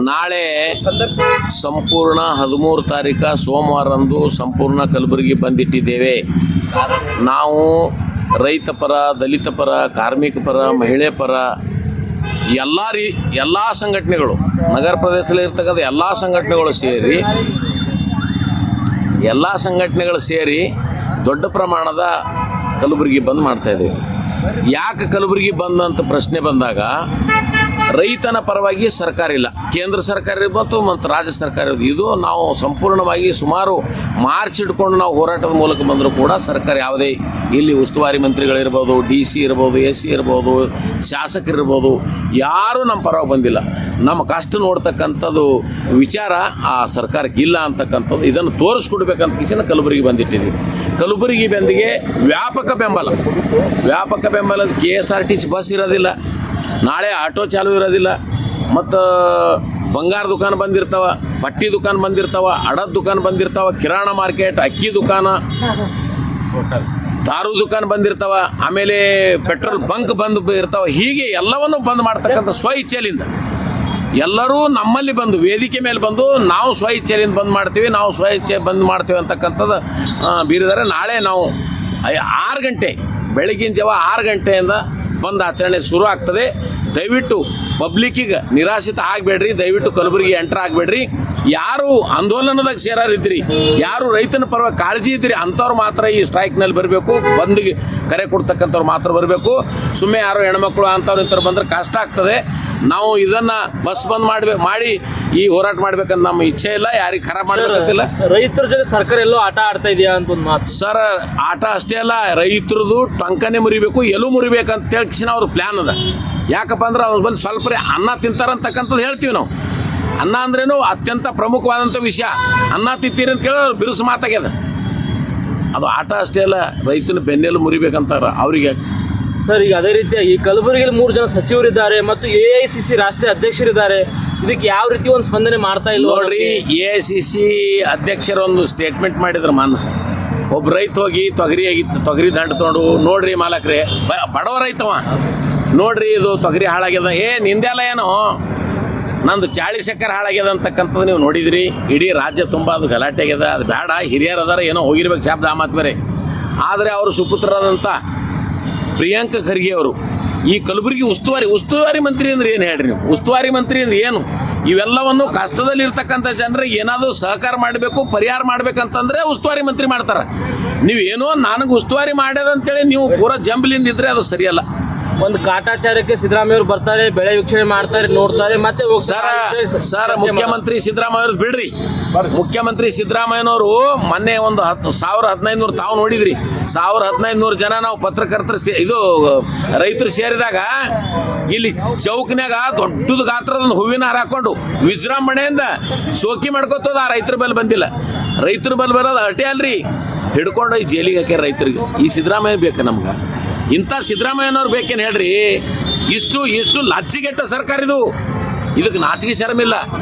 ನಾಳೆ ಸಂಪೂರ್ಣ 13 ತಾರೀಕು ಸೋಮವಾರಂದು ಸಂಪೂರ್ಣ ಕಲಬುರಗಿ ಬಂದಿಟ್ಟಿದ್ದೇವೆ. ನಾವು ರೈತ ಪರ, ದಲಿತ ಪರ, ಕಾರ್ಮಿಕ ಪರ, ಮಹಿಳೆ ಪರ ಎಲ್ಲ ಸಂಘಟನೆಗಳು, ನಗರ ಪ್ರದೇಶದಲ್ಲಿ ಇರ್ತಕ್ಕಂಥ ಎಲ್ಲ ಸಂಘಟನೆಗಳು ಸೇರಿ ದೊಡ್ಡ ಪ್ರಮಾಣದ ಕಲಬುರಗಿ ಬಂದ್ ಮಾಡ್ತಾಯಿದ್ದೀವಿ. ಯಾಕೆ ಕಲಬುರಗಿ ಬಂದ್ ಅಂತ ಪ್ರಶ್ನೆ ಬಂದಾಗ, ರೈತನ ಪರವಾಗಿ ಸರ್ಕಾರ ಇಲ್ಲ, ಕೇಂದ್ರ ಸರ್ಕಾರ ಇರ್ಬೋದು ಮತ್ತು ರಾಜ್ಯ ಸರ್ಕಾರ ಇರ್ಬೋದು. ಇದು ನಾವು ಸಂಪೂರ್ಣವಾಗಿ ಸುಮಾರು ಮಾರ್ಚ್ ಹಿಡ್ಕೊಂಡು ನಾವು ಹೋರಾಟದ ಮೂಲಕ ಬಂದರೂ ಕೂಡ ಸರ್ಕಾರ ಯಾವುದೇ, ಇಲ್ಲಿ ಉಸ್ತುವಾರಿ ಮಂತ್ರಿಗಳಿರ್ಬೋದು, DC ಇರ್ಬೋದು, SC ಇರ್ಬೋದು, ಶಾಸಕರಿರ್ಬೋದು, ಯಾರೂ ನಮ್ಮ ಪರವಾಗಿ ಬಂದಿಲ್ಲ. ನಮ್ಮ ಕಷ್ಟ ನೋಡ್ತಕ್ಕಂಥದ್ದು ವಿಚಾರ ಆ ಸರ್ಕಾರಕ್ಕೆ ಇಲ್ಲ ಅಂತಕ್ಕಂಥದ್ದು, ಇದನ್ನು ತೋರಿಸ್ಕೊಡ್ಬೇಕಂತ ಕಿಶನ ಕಲಬುರಗಿ ಬಂದಿಟ್ಟಿದ್ದೀವಿ. ಕಲಬುರಗಿ ಬಂದಿಗೆ ವ್ಯಾಪಕ ಬೆಂಬಲ KSRTC ಬಸ್ ಇರೋದಿಲ್ಲ, ನಾಳೆ ಆಟೋ ಚಾಲು ಇರೋದಿಲ್ಲ, ಮತ್ತು ಬಂಗಾರ ದುಕಾನ್ ಬಂದಿರ್ತಾವ, ಬಟ್ಟೆ ದುಕಾನ್ ಬಂದಿರ್ತಾವ, ಅಡದ ದುಕಾನ್ ಬಂದಿರ್ತಾವ, ಕಿರಾಣ ಮಾರ್ಕೆಟ್, ಅಕ್ಕಿ ದುಕಾನ, ದಾರು ದುಕಾನ್ ಬಂದಿರ್ತಾವ, ಆಮೇಲೆ ಪೆಟ್ರೋಲ್ ಬಂಕ್ ಬಂದು ಇರ್ತಾವ. ಹೀಗೆ ಎಲ್ಲವನ್ನು ಬಂದ್ ಮಾಡ್ತಕ್ಕಂಥ ಸ್ವ ಇಚ್ಛೆಯಿಂದ ಎಲ್ಲರೂ ನಮ್ಮಲ್ಲಿ ಬಂದು ವೇದಿಕೆ ಮೇಲೆ ಬಂದು ನಾವು ಸ್ವ ಇಚ್ಛೆಯಿಂದ ಬಂದ್ ಮಾಡ್ತೀವಿ ಅಂತಕ್ಕಂಥದ್ದು ಬೀರಿದ್ದಾರೆ. ನಾಳೆ ನಾವು 6 ಗಂಟೆ, ಬೆಳಗಿನ ಜಾವ 6 ಗಂಟೆಯಿಂದ ಬಂದ್ ಆಚರಣೆ ಶುರು ಆಗ್ತದೆ. ದಯವಿಟ್ಟು ಪಬ್ಲಿಕ್ಕಿಗೆ ನಿರಾಶಿತ ಆಗಬೇಡ್ರಿ, ದಯವಿಟ್ಟು ಕಲಬುರಗಿ ಎಂಟರ್ ಆಗಬೇಡ್ರಿ. ಯಾರು ಆಂದೋಲನದಾಗ ಸೇರಿದ್ರಿ, ಯಾರು ರೈತನ ಪರವಾಗಿ ಕಾಳಜಿ ಇದ್ರಿ ಅಂಥವ್ರು ಮಾತ್ರ ಈ ಸ್ಟ್ರೈಕ್ನಲ್ಲಿ ಬರಬೇಕು, ಬಂದಿಗೆ ಕರೆ ಕೊಡ್ತಕ್ಕಂಥವ್ರು ಮಾತ್ರ ಬರಬೇಕು. ಸುಮ್ಮನೆ ಯಾರು ಹೆಣ್ಮಕ್ಳು ಅಂಥವ್ರು ಇಂಥವ್ರು ಬಂದರೆ ಕಷ್ಟ ಆಗ್ತದೆ. ನಾವು ಇದನ್ನು ಬಸ್ ಬಂದ್ ಮಾಡಿ ಈ ಹೋರಾಟ ಮಾಡ್ಬೇಕಂತ ನಮ್ಮ ಇಚ್ಛೆ ಇಲ್ಲ, ಯಾರಿಗೆ ಖರಾಬ್ ಮಾಡಬೇಕಂತಿಲ್ಲ. ರೈತರ ಜೊತೆ ಸರ್ಕಾರ ಎಲ್ಲೋ ಆಟ ಆಡ್ತಾ ಇದೆಯಾ ಅಂತ ಒಂದು ಮಾತು. ಸರ್, ಆಟ ಅಷ್ಟೇ ಅಲ್ಲ, ರೈತರದು ಟಂಕನೆ ಮುರಿಬೇಕು, ಎಲು ಮುರಿಬೇಕಂತ ಹೇಳಿ ಅವ್ರ ಪ್ಲ್ಯಾನ್ ಅದ. ಯಾಕಪ್ಪ ಅಂದ್ರೆ ಅವ್ರು ಬಂದು ಸ್ವಲ್ಪ ಅನ್ನ ತಿಂತಾರಂತಕ್ಕಂಥದ್ದು ಹೇಳ್ತೀವಿ ನಾವು. ಅನ್ನ ಅಂದ್ರೇನು ಅತ್ಯಂತ ಪ್ರಮುಖವಾದಂಥ ವಿಷಯ. ಅನ್ನ ತಿಂತೀರಿ ಅಂತ ಕೇಳಿದ್ರೆ ಅವ್ರು ಬಿರುಸು ಮಾತಾಗ್ಯದ. ಅದು ಆಟ ಅಷ್ಟೇ ಅಲ್ಲ, ರೈತನ ಬೆನ್ನೆಲು ಮುರಿಬೇಕಂತಾರ ಅವರಿಗೆ. ಸರ್, ಈಗ ಅದೇ ರೀತಿಯಾಗಿ ಕಲಬುರಗಿಯಲ್ಲಿ 3 ಜನ ಸಚಿವರಿದ್ದಾರೆ ಮತ್ತು AICC ರಾಷ್ಟ್ರೀಯ ಅಧ್ಯಕ್ಷರಿದ್ದಾರೆ. ಇದಕ್ಕೆ ಯಾವ ರೀತಿ ಒಂದು ಸ್ಪಂದನೆ ಮಾಡ್ತಾ ಇಲ್ಲ ನೋಡ್ರಿ. AICC ಅಧ್ಯಕ್ಷರು ಒಂದು ಸ್ಟೇಟ್ಮೆಂಟ್ ಮಾಡಿದ್ರು. ಒಬ್ಬ ರೈತ ಹೋಗಿ ತೊಗರಿ ದಂಡ ತೊಗೊಂಡು, ನೋಡ್ರಿ ಮಾಲಕ್ರೆ, ಬಡವ ರೈತವ, ನೋಡ್ರಿ ಇದು ತೊಗರಿ ಹಾಳಾಗ್ಯದ, ನಿಂದೆಲ್ಲ ಏನೋ ನಂದು 40 ಎಕರೆ ಹಾಳಾಗ್ಯದ ಅಂತಕ್ಕಂಥದ್ದು ನೀವು ನೋಡಿದ್ರಿ. ಇಡೀ ರಾಜ್ಯ ತುಂಬ ಅದು ಗಲಾಟೆ ಆಗ್ಯದ. ಅದು ಬೇಡ, ಹಿರಿಯರು ಅದಾರ, ಏನೋ ಹೋಗಿರ್ಬೇಕು ಶಾಬ್ದ ಆ ಮಾತು ಬೇರೆ. ಆದರೆ ಅವರು ಸುಪುತ್ರರಾದಂಥ ಪ್ರಿಯಾಂಕ ಖರ್ಗೆ ಅವರು ಈ ಕಲಬುರಗಿ ಉಸ್ತುವಾರಿ ಮಂತ್ರಿ ಅಂದ್ರೆ ಏನು ಹೇಳ್ರಿ ನೀವು? ಉಸ್ತುವಾರಿ ಮಂತ್ರಿ ಅಂದ್ರೆ ಏನು? ಇವೆಲ್ಲವನ್ನು ಕಷ್ಟದಲ್ಲಿರ್ತಕ್ಕಂಥ ಜನರಿಗೆ ಏನಾದರೂ ಸಹಕಾರ ಮಾಡಬೇಕು, ಪರಿಹಾರ ಮಾಡ್ಬೇಕಂತಂದರೆ ಉಸ್ತುವಾರಿ ಮಂತ್ರಿ ಮಾಡ್ತಾರೆ. ನೀವು ಏನೋ ನನಗೆ ಉಸ್ತುವಾರಿ ಮಾಡ್ಯದಂತೇಳಿ ನೀವು ಪೂರ ಜಂಬಲಿಂದ ಇದ್ದರೆ ಅದು ಸರಿಯಲ್ಲ. ಒಂದು ಕಾಟಾಚಾರಕ್ಕೆ ಸಿದ್ದರಾಮಯ್ಯ ಅವರು ಬರ್ತಾರೆ, ಬೆಳೆ ವೀಕ್ಷಣೆ ಮಾಡ್ತಾರೆ, ನೋಡ್ತಾರೆ, ಮತ್ತೆ ಸರ್ ಮುಖ್ಯಮಂತ್ರಿ ಸಿದ್ದರಾಮಯ್ಯ ಅವ್ರು ಬಿಡ್ರಿ. ಮುಖ್ಯಮಂತ್ರಿ ಸಿದ್ದರಾಮಯ್ಯನವರು ಮೊನ್ನೆ ಒಂದು 1000-1500 ತಾವು ನೋಡಿದ್ರಿ, 1000-1500 ಜನ ನಾವು ಪತ್ರಕರ್ತರು ಇದು ರೈತರು ಸೇರಿದಾಗ ಇಲ್ಲಿ ಚೌಕ್ನ್ಯಾಗ ದೊಡ್ಡದು ಗಾತ್ರದ ಹೂವಿನ ಹಾರ ಹಾಕೊಂಡು ವಿಜೃಂಭಣೆಯಿಂದ ಶೋಕಿ ಮಾಡ್ಕೋತದ. ಆ ರೈತರ ಬೆಲೆ ಬಂದಿಲ್ಲ. ರೈತರ ಬೆಲೆ ಬರೋದು ಅಷ್ಟೇ ಅಲ್ರಿ, ಹಿಡ್ಕೊಂಡು ಈ ಜೈಲಿಗೆ ಹಾಕ್ಯಾರ ರೈತರಿಗೆ. ಈ ಸಿದ್ದರಾಮಯ್ಯ ಬೇಕು ನಮ್ಗೆ. ಇಂಥ ಸಿದ್ದರಾಮಯ್ಯನವ್ರು ಬೇಕೇನು ಹೇಳ್ರಿ? ಇಷ್ಟು ಲಜ್ಜಿಗೆಟ್ಟ ಸರ್ಕಾರ ಇದು. ಇದಕ್ಕೆ ನಾಚಿಕೆ ಶರಮಿಲ್ಲ.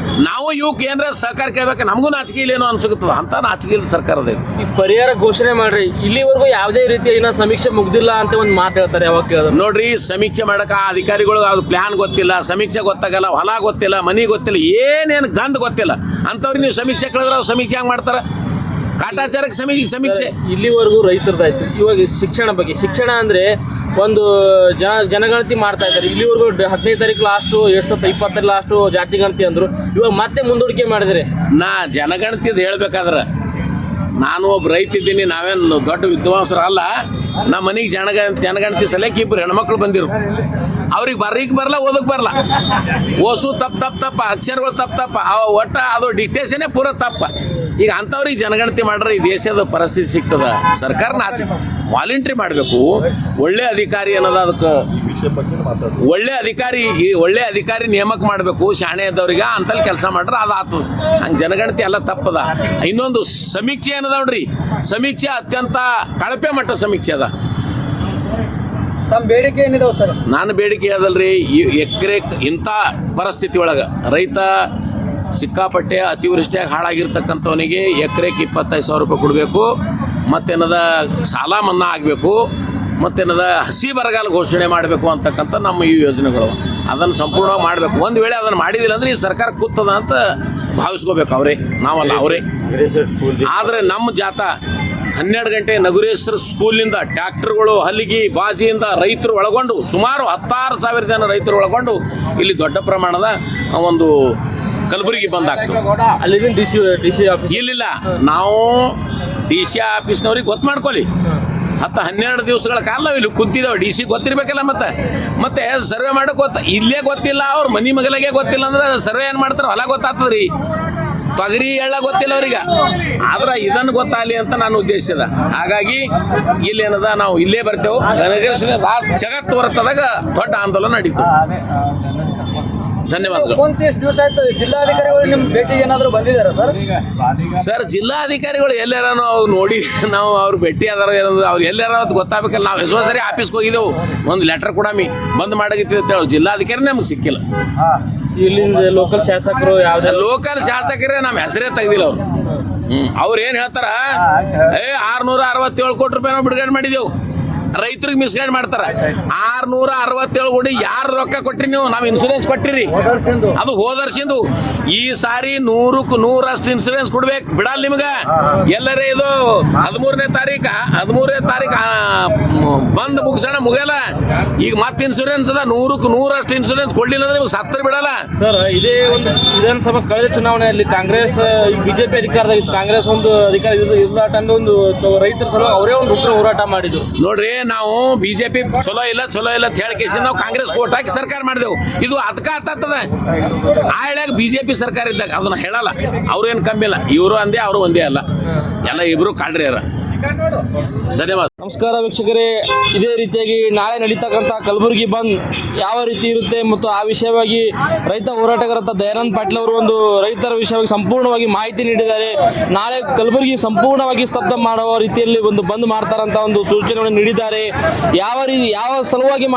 ನಾವು ಇವಕ್ಕೆ ಏನಾರ ಸಹಕಾರ ಕೇಳ್ಬೇಕು, ನಮಗೂ ನಾಚಿಕೆ ಇಲ್ಲೇನೋ ಅನ್ಸುತ್ತದ. ಅಂತ ನಾಚಿಕೆ ಇಲ್ಲ ಸರ್ಕಾರದ. ಈ ಪರಿಹಾರ ಘೋಷಣೆ ಮಾಡ್ರಿ, ಇಲ್ಲಿವರೆಗೂ ಯಾವುದೇ ರೀತಿಯ ಏನೋ ಸಮೀಕ್ಷೆ ಮುಗ್ದಿಲ್ಲ ಅಂತ ಒಂದು ಮಾತು ಹೇಳ್ತಾರೆ. ಯಾವಾಗ ಕೇಳಿದ್ರು ನೋಡ್ರಿ, ಸಮೀಕ್ಷೆ ಮಾಡಕ್ಕೆ ಆ ಅಧಿಕಾರಿಗಳು ಅದು ಪ್ಲ್ಯಾನ್ ಗೊತ್ತಿಲ್ಲ, ಸಮೀಕ್ಷೆ ಗೊತ್ತಾಗಲ್ಲ, ಹೊಲ ಗೊತ್ತಿಲ್ಲ, ಮನೆ ಗೊತ್ತಿಲ್ಲ, ಏನೇನು ಗಂಧ ಗೊತ್ತಿಲ್ಲ ಅಂಥವ್ರಿಗೆ ನೀವು ಸಮೀಕ್ಷೆ ಕೇಳಿದ್ರೆ ಅವ್ರು ಸಮೀಕ್ಷೆ ಹೆಂಗೆ ಮಾಡ್ತಾರೆ? ಕಾಟಾಚಾರಕ್ಕೆ ಸಮೀಕ್ಷೆ. ಇಲ್ಲಿವರೆಗೂ ರೈತರದಾಯ್ತು. ಇವಾಗ ಶಿಕ್ಷಣ ಅಂದರೆ ಒಂದು ಜನಗಣತಿ ಮಾಡ್ತಾ ಇದ್ದಾರೆ. ಇಲ್ಲಿವರೆಗೂ 15 ತಾರೀಕು ಲಾಸ್ಟು, 20 ಲಾಸ್ಟು ಜಾತಿ ಗಣತಿ ಅಂದರು. ಇವಾಗ ಮತ್ತೆ ಮುಂದೂಡಿಕೆ ಮಾಡಿದರೆ ಜನಗಣತಿದು ಹೇಳ್ಬೇಕಾದ್ರೆ ನಾನು ಒಬ್ಬ ರೈತ ಇದ್ದೀನಿ, ನಾವೇನು ದೊಡ್ಡ ವಿದ್ವಾಂಸರು ಅಲ್ಲ. ನಮ್ಮ ಮನೆಗೆ ಜನಗಣತಿ ಸಲಕ್ಕೆ 2 ಹೆಣ್ಮಕ್ಳು ಬಂದಿರು. ಅವ್ರಿಗೆ ಬರ್ಲಿಕ್ಕೆ ಬರಲ್ಲ, ಓದಕ್ಕೆ ಬರಲ್ಲ, ಓಸು ತಪ್ಪ, ಅಕ್ಷರಗಳು ತಪ್ಪ, ಒಟ್ಟು ಅದು ಡಿಕ್ಟೇಷನೇ ಪೂರ ತಪ್ಪ. ಈಗ ಅಂಥವ್ರಿಗೆ ಜನಗಣತಿ ಮಾಡ್ರೆ ಈ ದೇಶದ ಪರಿಸ್ಥಿತಿ ಸಿಗ್ತದ. ಸರ್ಕಾರ ವಾಲಂಟ್ರಿ ಮಾಡಬೇಕು. ಒಳ್ಳೆ ಅಧಿಕಾರಿ ಅನ್ನೋದು, ಅದಕ್ಕೆ ಒಳ್ಳೆ ಅಧಿಕಾರಿ ನೇಮಕ ಮಾಡಬೇಕು ಶಾಣೆ ಇದ್ದವ್ರಿಗೆ. ಅಂತಲ್ಲಿ ಕೆಲಸ ಮಾಡ್ರೆ ಅದು ಆಗ್ತದೆ. ಹಂಗೆ ಜನಗಣತಿ ಎಲ್ಲ ತಪ್ಪದ. ಇನ್ನೊಂದು ಸಮೀಕ್ಷೆ ಏನದ ನೋಡ್ರಿ, ಸಮೀಕ್ಷೆ ಅತ್ಯಂತ ಕಳಪೆ ಮಟ್ಟ ಸಮೀಕ್ಷೆ ಅದ. ನಮ್ಮ ಬೇಡಿಕೆ ಏನಿದಾವೆ ಸರ್? ನಾನು ಬೇಡಿಕೆ ಅದಲ್ರಿ, ಎಕರೆ ಇಂಥ ಪರಿಸ್ಥಿತಿ ಒಳಗೆ ರೈತ ಸಿಕ್ಕಾಪಟ್ಟೆ ಅತಿವೃಷ್ಟಿಯಾಗಿ ಹಾಳಾಗಿರ್ತಕ್ಕಂಥವನಿಗೆ ಎಕರೆಗೆ 25,000 ರೂಪಾಯಿ ಕೊಡಬೇಕು. ಮತ್ತೇನದ ಸಾಲ ಮನ್ನಾ ಆಗಬೇಕು. ಮತ್ತೇನದ ಹಸಿ ಬರಗಾಲ ಘೋಷಣೆ ಮಾಡಬೇಕು ಅಂತಕ್ಕಂಥ ನಮ್ಮ ಈ ಯೋಜನೆಗಳು. ಅದನ್ನು ಸಂಪೂರ್ಣವಾಗಿ ಮಾಡಬೇಕು. ಒಂದು ವೇಳೆ ಅದನ್ನು ಮಾಡಿದಿಲ್ಲ ಅಂದರೆ ಈ ಸರ್ಕಾರ ಕೂತದ ಅಂತ ಭಾವಿಸ್ಕೋಬೇಕು ಅವರೇ, ನಾವಲ್ಲ ಅವರೇ. ಆದರೆ ನಮ್ಮ ಜಾತ 12 ಗಂಟೆ ನಗುರೇಶ್ವರ ಸ್ಕೂಲಿಂದ ಟ್ರ್ಯಾಕ್ಟರ್ಗಳು ಹಲ್ಲಿಗಿ ಬಾಜಿಯಿಂದ ರೈತರು ಒಳಗೊಂಡು ಸುಮಾರು 16,000 ಜನ ರೈತರು ಒಳಗೊಂಡು ಇಲ್ಲಿ ದೊಡ್ಡ ಪ್ರಮಾಣದ ಒಂದು ಕಲಬುರಗಿ ಬಂದ್ ಆಗ್ತದೆ. ಅಲ್ಲಿಂದ ಡಿ ಸಿ ಆಫೀಸ್ ಇಲ್ಲಿಲ್ಲ, ನಾವು ಡಿ ಸಿ ಆಫೀಸ್ನವ್ರಿಗೆ ಗೊತ್ತು ಮಾಡ್ಕೊಳ್ಳಿ. 10-12 ದಿವಸಗಳ ಕಾಲ ನಾವು ಇಲ್ಲಿ ಕುಂತಿದ್ದೇವೆ. D C ಗೊತ್ತಿರ್ಬೇಕಲ್ಲ. ಮತ್ತೆ ಸರ್ವೆ ಮಾಡೋಕೆ ಇಲ್ಲೇ ಗೊತ್ತಿಲ್ಲ, ಅವ್ರ ಮನೆ ಮಗಲಿಗೆ ಗೊತ್ತಿಲ್ಲ ಅಂದ್ರೆ ಸರ್ವೆ ಏನು ಮಾಡ್ತಾರೆ? ಹೊಲ ಗೊತ್ತಾಗ್ತದೆ ರೀ, ತೊಗರಿ ಎಳ್ಳ ಗೊತ್ತಿಲ್ಲ ಅವ್ರಿಗೆ. ಆದ್ರೆ ಇದನ್ನು ಗೊತ್ತಾಗಲಿ ಅಂತ ನಾನು ಉದ್ದೇಶಿಸಿದ. ಹಾಗಾಗಿ ಇಲ್ಲೇನದ ನಾವು ಇಲ್ಲೇ ಬರ್ತೇವೆ. ಜಗತ್ತು ಹೊರತದಾಗ ದೊಡ್ಡ ಆಂದೋಲನ ನಡೀತು. ಧನ್ಯವಾದಗಳು. ಎಷ್ಟು ದಿವಸ ಆಯ್ತು ಜಿಲ್ಲಾಧಿಕಾರಿಗಳು ನಿಮ್ಮ ಭೇಟಿಗೆ ಏನಾದರೂ ಬಂದಿದ್ದಾರೆ ಸರ್? ಸರ್, ಜಿಲ್ಲಾಧಿಕಾರಿಗಳು ಎಲ್ಲಾರ ನಾವು ನೋಡಿ ನಾವು ಅವ್ರು ಭೇಟಿ ಆದಾರ ಏನಂದ್ರೆ ಅವ್ರು ಎಲ್ಲಾರ ಅಂತ ಗೊತ್ತಾಗಬೇಕಲ್ಲ. ನಾವು ಎಷ್ಟೋ ಸರಿ ಆಫೀಸ್ಗೆ ಹೋಗಿದ್ದೆವು, ಒಂದು ಲೆಟರ್ ಕೊಡಮಿ ಬಂದ್ ಮಾಡಾಗಿತ್ತು. ಜಿಲ್ಲಾಧಿಕಾರಿ ನಮ್ಗೆ ಸಿಕ್ಕಿಲ್ಲ. ಇಲ್ಲಿಂದ ಲೋಕಲ್ ಶಾಸಕರು ಯಾವುದೇ ಲೋಕಲ್ ಶಾಸಕರೇ ನಮ್ಮ ಹೆಸರೇ ತೆಗ್ದಿಲ್ಲ ಅವ್ರು. ಅವ್ರು ಏನು ಹೇಳ್ತಾರ, 667 ಕೋಟಿ ರೂಪಾಯಿ ನಾವು ಬಿಡುಗಡೆ ಮಾಡಿದೆವು, ರೈತರಿಗೆ ಮಿಸ್ಗೈಡ್ ಮಾಡ್ತಾರ. 667 ಕೋಟಿ ಯಾರು ರೊಕ್ಕ ಕೊಟ್ರಿ ನೀವು? ನಾವು ಇನ್ಸೂರೆನ್ಸ್ ಕೊಟ್ಟಿರಿ, ಅದು ಹೋದರ್ಸಿಂದು. ಈ ಸಾರಿ 100ಕ್ಕೆ 100 ಇನ್ಸೂರೆನ್ಸ್ ಕೊಡ್ಬೇಕು, ಬಿಡಲ್ಲ ನಿಮ್ಗೆ. ಎಲ್ಲರೇ ಇದು 13ನೇ ತಾರೀಕು ಬಂದ್ ಮುಗಿಸೋಣ ಮುಗಿಯಲ್ಲ. ಈಗ ಮತ್ತೆ ಇನ್ಸೂರೆನ್ಸ್ ಅದ, 100ಕ್ಕೆ 100 ಇನ್ಸೂರೆನ್ಸ್ ಕೊಡ್ಲಿಲ್ಲ ಅಂದ್ರೆ ನೀವು ಸತ್ತರ್ ಬಿಡಲ್ಲ. ಸರ್, ಇದೇ ಒಂದು ವಿಧಾನಸಭಾ ಕಳೆದ ಚುನಾವಣೆಯಲ್ಲಿ ಕಾಂಗ್ರೆಸ್ ಬಿಜೆಪಿ ಅಧಿಕಾರದಾಗಿತ್ತು. ಕಾಂಗ್ರೆಸ್ ಒಂದು ಅಧಿಕಾರ ಇಲ್ಲ ಟೈಮ್ ಒಂದು ರೈತರ ಸಲುವಾಗಿ ಅವರೇ ಒಂದು ಉಗ್ರ ಹೋರಾಟ ಮಾಡಿದ್ರು ನೋಡ್ರಿ. ನಾವು ಬಿಜೆಪಿ ಚಲೋ ಇಲ್ಲ ಅಂತ ಹೇಳಿಕೆ ನಾವು ಕಾಂಗ್ರೆಸ್ ಓಟ್ ಹಾಕಿ ಸರ್ಕಾರ ಮಾಡಿದೆವು. ಇದು ಅದಕ್ಕೆ ಆತದ. ಆ ಹೇಳಾಗ ಬಿಜೆಪಿ ಸರ್ಕಾರ ಇದ್ದಾಗ ಅದನ್ನ ಹೇಳಲ್ಲ. ಅವ್ರೇನು ಕಮ್ಮಿ ಇಲ್ಲ, ಇವರು ಅಂದೇ ಅವರು ಒಂದೇ ಅಲ್ಲ, ಎಲ್ಲ ಇಬ್ರು ಕಾಡ್ರಿ ಅರ. ಧನ್ಯವಾದ. ನಮಸ್ಕಾರ ವೀಕ್ಷಕರೇ, ಇದೇ ರೀತಿಯಾಗಿ ನಾಳೆ ನಡೀತಕ್ಕಂಥ ಕಲಬುರಗಿ ಬಂದ್ ಯಾವ ರೀತಿ ಇರುತ್ತೆ ಮತ್ತು ಆ ವಿಷಯವಾಗಿ ರೈತ ಹೋರಾಟಗಾರ ದಯಾನಂದ್ ಪಾಟೀಲ್ ಅವರು ಒಂದು ರೈತರ ವಿಷಯವಾಗಿ ಸಂಪೂರ್ಣವಾಗಿ ಮಾಹಿತಿ ನೀಡಿದ್ದಾರೆ. ನಾಳೆ ಕಲಬುರಗಿ ಸಂಪೂರ್ಣವಾಗಿ ಸ್ತಬ್ಧ ಮಾಡುವ ರೀತಿಯಲ್ಲಿ ಒಂದು ಬಂದ್ ಮಾಡ್ತಾರಂತ ಒಂದು ಸೂಚನೆಗಳನ್ನು ನೀಡಿದ್ದಾರೆ. ಯಾವ ಸಲುವಾಗಿ